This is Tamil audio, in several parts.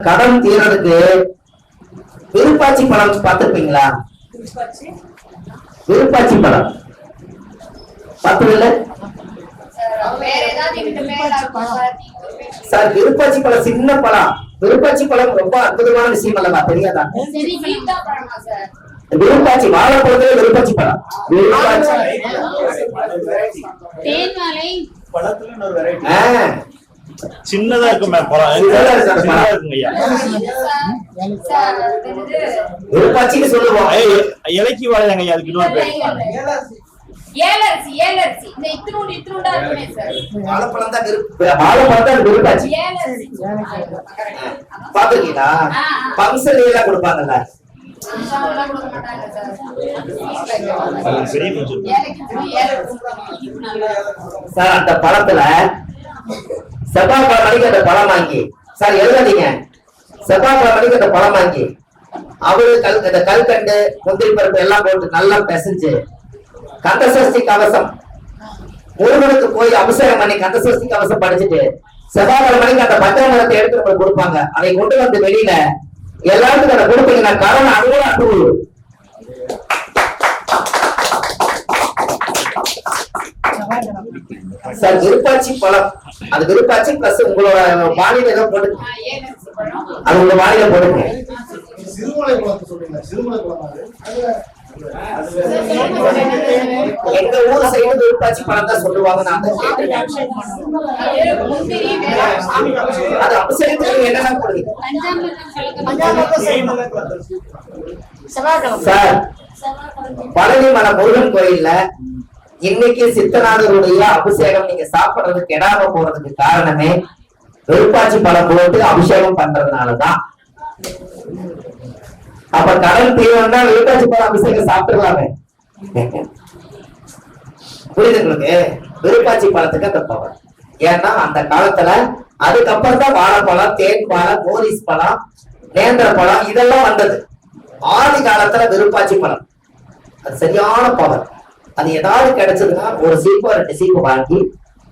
கடன் தீர்றதுக்கு விருப்பாச்சி பழம் பார்த்திருப்பீங்களா? விருப்பாச்சி பழம் பார்த்ததில்ல சார். விருப்பாச்சி பழம் சின்ன பழம். விருப்பாச்சி பழம் ரொம்ப அற்புதமான விஷயம் அல்லவா? தெரியாதா? விருப்பாச்சி வாழைப்பழத்துல விருப்பாச்சி பழம். சின்னதா இருக்கும் விருப்பாச்சின்னு சொல்லுவோம். இலக்கி வாழைங்க ஐயா, அதுக்கு இன்னொரு பேர் வாழைப்பழம் தான் விருப்பாச்சி. பாத்துருக்கீங்களா? பம்சல் எல்லாம் கொடுப்பாங்கல்ல. சார் அந்த பழத்துல செவ்வாய்க்கிழமை மணிக்கு அந்த பழம் வாங்கி சார் எழுதாதீங்க. செவ்வாய்க்கிழமை மணிக்கு அந்த பழம் வாங்கி அவரு இந்த கல்கண்டு முந்திரி பருப்பு எல்லாம் போட்டு நல்லா பிசைஞ்சு கந்தசஷ்டி கவசம் முருகனுக்கு போய் அபிஷேகம் பண்ணி கந்தசஷ்டி கவசம் படிச்சுட்டு செவ்வாய்க்கிழமை மணிக்கு அந்த பஞ்சாமிரத்தை எடுத்து நம்ம கொடுப்பாங்க. அதை கொண்டு வந்து வெளியில எல்லாத்துக்கும் அதை கொடுப்பீங்கன்னா கடன் அனுகூல அனுகூலம். சார் விருப்பாச்சி பழம், அது விருப்பாச்சி பிளஸ் உங்களோட வானிலை ஏதோ போட்டு அது உங்க வானிலை போடுங்க. எங்க ஊர் சைடு விருப்பாச்சி பழம் தான் சொல்லுவாங்க. நான் அது அபிஷேகத்துக்கு என்னென்ன போடுவீங்க சார்? பழனி மலை முருகன் கோயில்ல இன்னைக்கு சித்தநாதருடைய அபிஷேகம் நீங்க சாப்பிடுறது கெடாம போறதுக்கு காரணமே விருப்பாச்சி பழம் போட்டு அபிஷேகம் பண்றதுனாலதான். அப்ப கடல் தீவம்னா விருப்பாச்சி பழம் அபிஷேகம் சாப்பிடலாமே. புரியுது உங்களுக்கு? விருப்பாச்சி பழத்துக்கு அந்த பவர். ஏன்னா அந்த காலத்துல அதுக்கப்புறம் தான் வாழைப்பழம், தேன் பழம், மோரிஸ் பழம், நேந்திர பழம் இதெல்லாம் வந்தது. ஆதி காலத்துல விருப்பாச்சி பழம் அது சரியான பவர். அது ஏதாவது கிடைச்சதுன்னா ஒரு சீப்போ 2 சீப்பு வாங்கி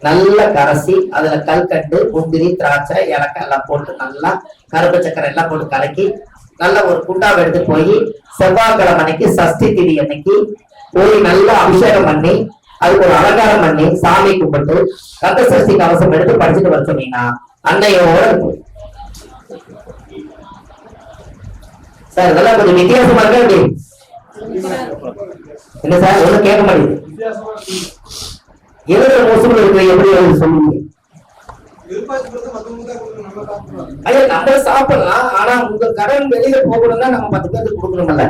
நல்லா கரைசி அதுல கல்கண்டு, முந்திரி, திராட்சை, ஏலக்காய் எல்லாம் போட்டு நல்லா கருப்பு சக்கரை எல்லாம் போட்டு கலக்கி நல்ல ஒரு குண்டாவை எடுத்து போய் செவ்வாய்க்கிழமை அன்னைக்கு சஷ்டி திதி அன்னைக்கு போய் நல்லா அபிஷேகம் பண்ணி அதுக்கு ஒரு அலங்காரம் பண்ணி சாமி கும்பிட்டு கந்த சஷ்டி கவசம் எடுத்து படிச்சுட்டு வர சொன்னீங்கன்னா அன்னையோட இருக்கும். சார் இதெல்லாம் கொஞ்சம் வித்தியாசமா இருக்கா அப்படி என்ன சார்? ஒன்னும் கேட்க மாட்டேங்குது. எழுதுற மோசம் இருக்கு எப்படி சொல்லுங்க ஐயா? நம்ம சாப்பிடலாம், ஆனா உங்க கடன் வெளியில போகணும்னா நம்ம 10 பேருக்கு கொடுக்கணும்ல.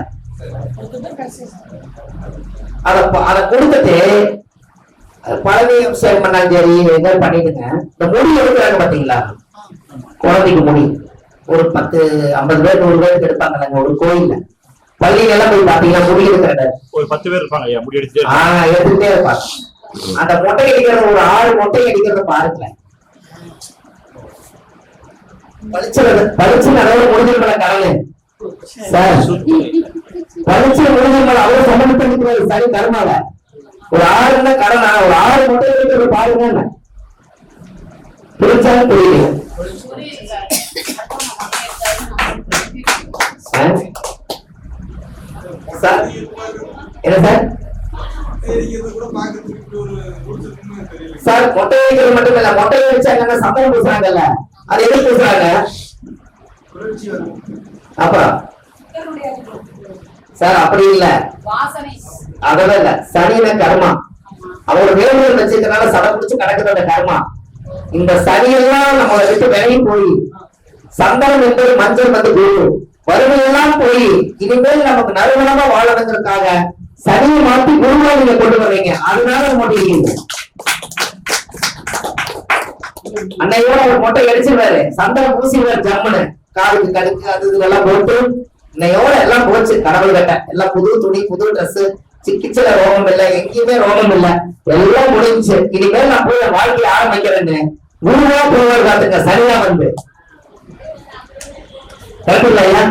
அத கொடுத்துட்டு பழனி அபிஷேகம் பண்ணாலும் சரி என்ன பண்ணிடுங்க. இந்த முடி எடுக்கிறாங்க பாத்தீங்களா? குழந்தைக்கு முடி ஒரு 10, 50 பேர் 100 பேருக்கு எடுப்பாங்க ஒரு கோயில்ல. பள்ளியில எல்லாம் போய் பாத்தீங்கன்னா முடி எடுக்கிற ஒரு 10 பேர் இருப்பாங்க ஐயா, முடி எடுத்துட்டே இருப்பாங்க. அந்த மொட்டை அடிக்கிறது ஒரு 6 மொட்டை அடிக்கிறத பாருங்களேன். பளிச்சு அளவு முடிஞ்சிருமல கடல் சார். பளிச்சு முடிஞ்சிருமல அவ்வளவு சம்பந்தப்படுத்தி சரி கருமால ஒரு 6 கடனா ஒரு 6 மொட்டை அடிக்கிறது பாருங்க. புரிஞ்சாலும் புரியல சார். என்ன சார்? சார் மொட்டை அடிக்கிறது மட்டும் இல்ல, மொட்டை அடிச்சா என்னன்னா சம்பளம் பூசுறாங்கல்ல, அது எது பூசுறாங்க? அப்புறம் சார் அப்படி இல்ல, அதெல்லாம் இல்ல. சனியில கர்மா அவரோட வேலைகள் வச்சிருக்கனால சடை பிடிச்சு கிடக்குற கர்மா. இந்த சனியெல்லாம் நம்மளை விட்டு விலகி போய் சந்தனம் என்பது மஞ்சள் வந்து குரு வறுமையெல்லாம் போய் இனிமேல் நமக்கு நறுமணமா வாழணுங்கிறதுக்காக சனியை மாற்றி குருவா நீங்க கொண்டு வர்றீங்க. அதனால மொட்டைங்க அன்னையோட ஒரு மொட்டை அடிச்சிருவாரு, சந்தனம் பூசிடுவாரு, ஜம்முன்னு காலுக்கு கடுக்கு அது இதெல்லாம் போட்டு இன்னையோட எல்லாம் போச்சு. கடவுள் கட்ட எல்லாம் புது துணி, புது ட்ரெஸ், சிக்கிச்சல ரோகம் இல்ல, எங்கேயுமே ரோகம் இல்ல, எல்லாம் முடிஞ்சு. இனிமேல் நான் போய் வாழ்க்கையை ஆரம்பிக்கிறேன்னு குருவா போவார் காத்துங்க சனியா வந்து கருத்துலையா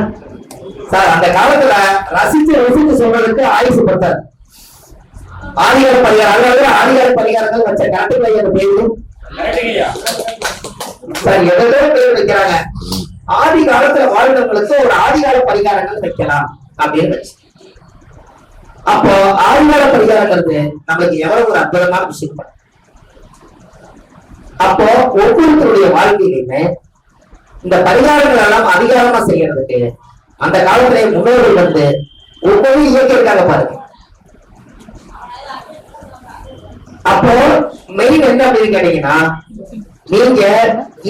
சார்? அந்த காலத்துல ரசிச்சு சொல்றதுக்கு ஆயுசு பத்தார். ஆதிகார பரிகாரம், அதாவது ஆதிகார பரிகாரங்கள் வச்ச கருத்துலையா பேரு சார். எவ்வளவு பேர் வைக்கிறாங்க. ஆதி காலத்துல வாழ்ந்தவங்களுக்கு ஒரு ஆதிகால பரிகாரங்கள் வைக்கலாம் அப்படின்னு வச்சு. அப்போ ஆதிகால பரிகாரங்கிறது நம்மளுக்கு எவ்வளவு ஒரு அற்புதமான விஷயம். அப்போ ஒவ்வொருத்தருடைய வாழ்க்கையிலுமே இந்த பரிகாரங்கள் எல்லாம் அதிகாரமா செய்யறதுக்கு அந்த காலத்திலே முன்னோர்கள் வந்து ஒவ்வொரு இயக்கியிருக்காங்க பாருங்க. அப்போ மெயின் என்ன அப்படின்னு கேட்டீங்கன்னா, நீங்க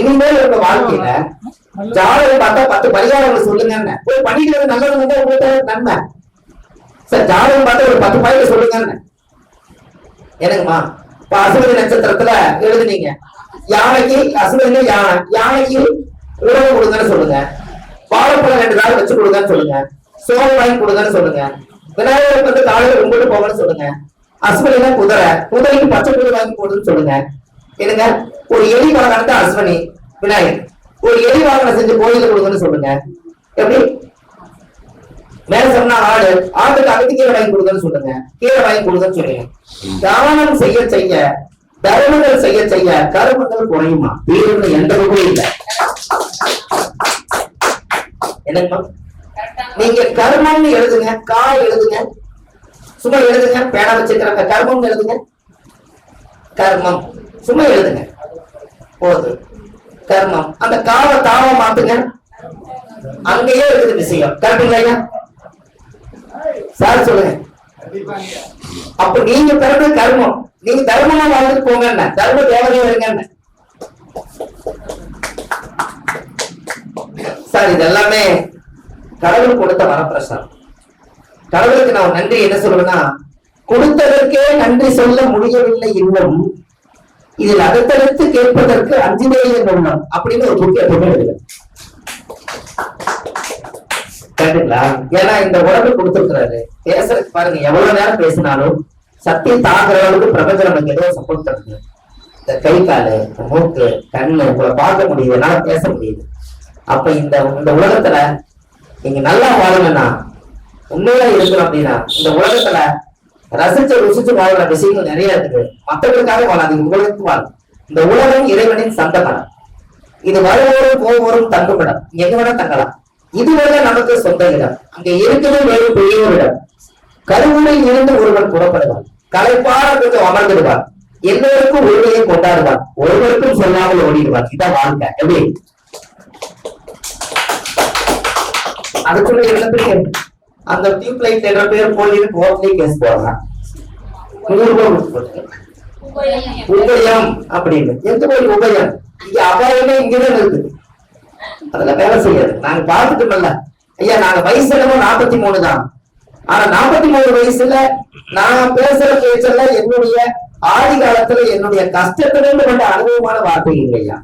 இனிமேல் உங்க வாழ்க்கையில ஜாதகம் பார்த்தா 10 பரிகாரங்கள் சொல்லுங்க, போய் பண்ணிக்கிறது நல்லது வந்து உங்களுக்கு நன்மை. சார் ஜாதகம் பார்த்தா ஒரு 10 பாயிண்ட் சொல்லுங்க எனக்குமா. இப்ப அசுவதி நட்சத்திரத்துல எழுதுனீங்க, யானைக்கு அசுவதியில யானைக்கு உணவு கொடுங்கன்னு சொல்லுங்க, வாழைப்பழம் 2 நாள் வச்சு கொடுங்கன்னு சொல்லுங்க, சோறு வாங்கி கொடுங்கன்னு சொல்லுங்க, விநாயகருக்கு வந்து காலையில கும்பிட்டு போங்கன்னு சொல்லுங்க, அஸ்வினா குதிரைக்கு பச்சை புல் வாங்கி போடுன்னு சொல்லுங்க. என்னங்க ஒரு எலி வாகனத்தை அஸ்வினி விநாயகர் ஒரு எலி வாகனம் செஞ்சு கோயில கொடுங்கன்னு சொல்லுங்க. எப்படி மேல சொன்னா ஆட்டுக்கு அகத்தி கீரை வாங்கி கொடுங்கன்னு சொல்லுங்க, கீரை வாங்கி கொடுங்கன்னு சொல்லுங்க. தானம் செய்ய செய்ய தர்மங்கள் செய்ய செய்ய கருமங்கள் குறையுமா? தீர்வு எந்த ரூபாயும் இல்லை. என்னங்கம்மா நீங்க கர்மம்னு எழுதுங்க, எழுதுங்க, சும்மா எழுதுங்க, பேனா வச்சிருக்கிறாங்க கர்மம் எழுதுங்க, கர்மம் சும்மா எழுதுங்க போது கர்மம். அந்த தாவ மாத்துங்க, அங்கேயே இருக்குது விஷயம். கரெக்டுங்களா சார் சொல்லுங்க. அப்ப நீங்க பிறகு கர்மம், நீங்க தர்மமா வாழ்ந்துட்டு போங்க, தர்ம தேவதையா இருங்க சார். இது எல்லாமே கடவுள் கொடுத்த வரப்பிரசாதம். கடவுளுக்கு நான் நன்றி என்ன சொல்லுவேன்னா, கொடுத்ததற்கே நன்றி சொல்ல முடியவில்லை இன்னும் இதில் அடுத்தடுத்து கேட்பதற்கு அஞ்சுதேயே உள்ளோம் அப்படின்னு ஒரு புக் எப்பவுமே எழுதுங்க. கரெக்டுங்களா? ஏன்னா இந்த உடம்பு கொடுத்துருக்கிறாரு, பேசுறதுக்கு பாருங்க எவ்வளவு நேரம் பேசினாலும் சத்தியம் தாக்குற அளவுக்கு பிரபஞ்சம் நமக்கு ஏதோ சப்போர்ட் பண்ணுது. இந்த கை காலு, மூக்கு, கண்ணு உங்களை பார்க்க முடியுது, என்னால பேச முடியுது. அப்ப இந்த உலகத்துல நீங்க நல்லா வாழணும்னா, உண்மையா இருக்கணும் அப்படின்னா, இந்த உலகத்துல ரசிச்சு ருசிச்சு வாழ்ற விஷயங்கள் நிறைய இருக்குது. மற்றவர்களுக்காக வாழாதீங்க, உங்களுக்கு வாழும். இந்த உலகம் இறைவனின் சந்தமடம். இது வருவோரும் போவோரும் தங்குமிடம், எங்க வேணா தங்கலாம். இதுவரை நமக்கு சொந்த இடம். அங்க இருக்குது வேறு பெரிய ஒரு இடம். கருவுரையில் இருந்து ஒருவன் புறப்படுவான், களைப்பார கொஞ்சம் அமர்ந்துடுவான், எல்லோருக்கும் ஒருவரையை கொண்டாடுவான், ஒருவருக்கும் சொல்லாமல் ஓடிடுவான். இதான் வாழ்க்கை. எப்படி அதுக்குள்ள என்ன அந்த டியூப் லைட் என்ற பேர் போலி கோர்ட்லயே கேஸ் போடுறான். 100 ரூபாய் உபயம் அப்படின்னு. எந்த ஒரு உபயம்? இங்க அபாயமே இங்கதான் இருக்குது, அதுல வேலை செய்யாது. நாங்க பார்த்துட்டோம்ல ஐயா, நாங்க வயசு என்னமோ 43 தான். ஆனா 43 வயசுல நான் பேசுற பேச்சல என்னுடைய ஆதி காலத்துல என்னுடைய கஷ்டத்திலிருந்து கொண்ட அனுபவமான வார்த்தை இல்லையா.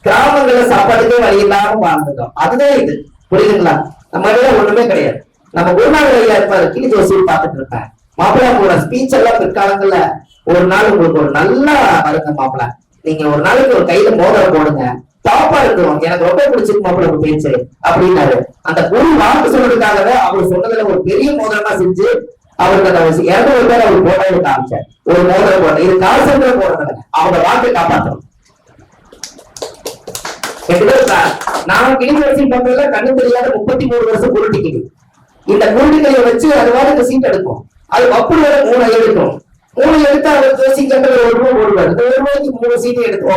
கிராமங்கள்ல சாப்பாட்டுக்கே வழி இல்லாம வாழ்ந்துட்டோம். அதுதான் இது, புரியுதுங்களா? நம்ம ஒண்ணுமே கிடையாது. நம்ம குருநாதர் ஐயா இருப்பாரு, கிளி ஜோசியை பார்த்துட்டு இருப்பேன். மாப்பிள்ளை போற ஸ்பீச் எல்லாம் பிற்காலங்கள்ல ஒரு நாள் உங்களுக்கு ஒரு நல்லா வருங்க மாப்பிள்ள, நீங்க ஒரு நாளைக்கு ஒரு கையில மோதிரம் போடுங்க, டாப்பா இருக்கிறோம், எனக்கு ரொம்ப பிடிச்சிருக்கு மாப்பிள்ள ஒரு பேச்சு அப்படின்னாரு. அந்த குரு வாக்கு சொல்றதுக்காகவே அவர் சொன்னதுல ஒரு பெரிய மோதிரமா செஞ்சு அவருக்கு அந்த 200 பேர் அவர் போட்டோ காமிச்சார். ஒரு மோதிரம் போட்ட, இது காசு போடுறது, அவங்க வாக்கை காப்பாற்றணும். நான் கிளி வரிசை பண்றதுல கண்ணு தெரியாத 33 வருஷம் குருட்டிக்கு இந்த குருட்டிக்கையை வச்சு அது வாடகை சீட் எடுக்கும். அது அப்படி வர 3 எடுக்கும். 3 எடுத்து அவர் ஜோசிக்கிற 1 ரூபாய் போடுவார். இந்த 1 ரூபாய்க்கு 3 சீட்டை எடுத்து